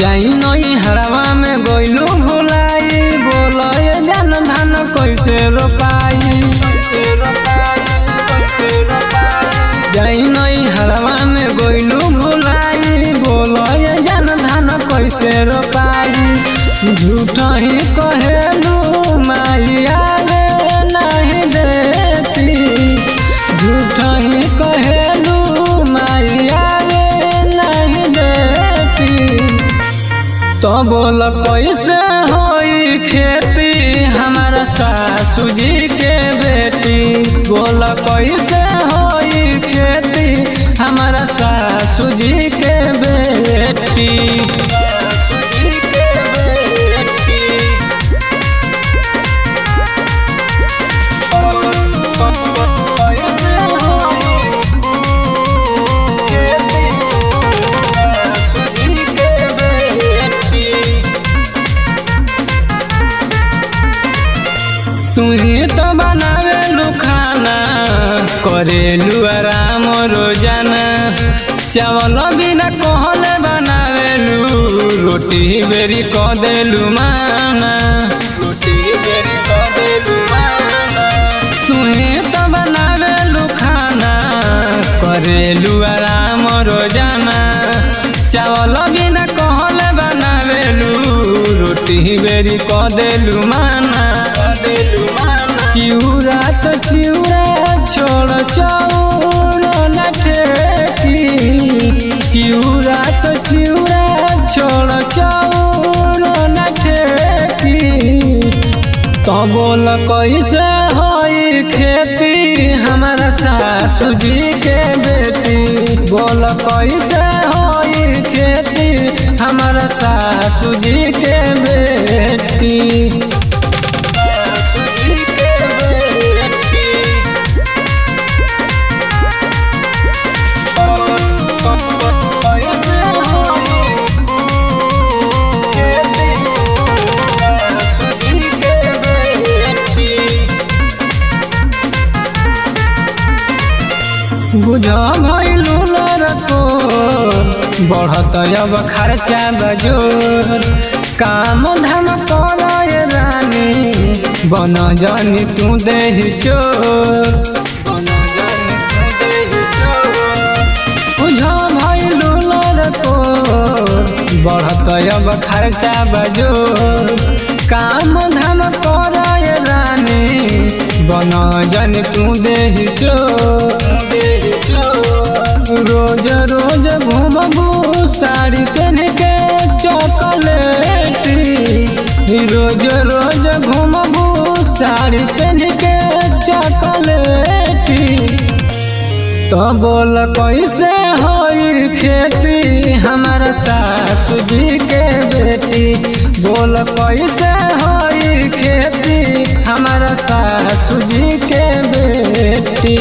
जाई नई हरवा में गोइलू भुलाई, बोलो ये जन धन कैसे रोपाई। जाई नई हरवा में गोइलू भुलाई, बोलो ये जन धन कैसे रोपाई। झूठा ही कहेलू माइया रे नहीं देती, झूठा ही कहेलू माइया रे नहीं देती। तो बोल कैसे होई खेती हमारा सासू जी के बेटी, बोल कैसे होई खेती हमारा सासू जी के बेटी। तुही तो बनावेलू खाना, करेलू आराम रोजाना। चावल बिना कहले बनावेलू, रोटी बेरी क देलू माना, रोटी बेरी क देलू माना। तुही तो बनावेलू खाना, करेलू आराम रोजाना। चावल बिना कहले बनावेलू, रोटी बेरी क देलू माना। चिउरा तो चिउरा छोड़ चाउर न ठेकी, चिउरा तो चिउरा छोड़ चाउर न ठेकी। तो बोल कैसे होई खेती हमारा सासू जी के बेटी, बोल कैसे होई खेती हमारा सासू जी के बेटी। बुझा भइलू लड़को बढ़त अब खर्चा बजोर, काम धाम करे रानी बन जानी तू देहि चोर, बन जानी तू देहि चोर। बुझा भइलू लड़को बढ़त अब खर्चा बजोर, काम धाम करे रानी बन जानी तू देहि चोर। रोज रोज घूमबू साड़ी पहन के चॉकलेटी, रोज रोज घूमबू साड़ी पहन के चॉकलेटी। तो बोल कैसे होई खेती हमारा सासू जी के बेटी, बोल कैसे होई खेती हमारा सासू जी के बेटी।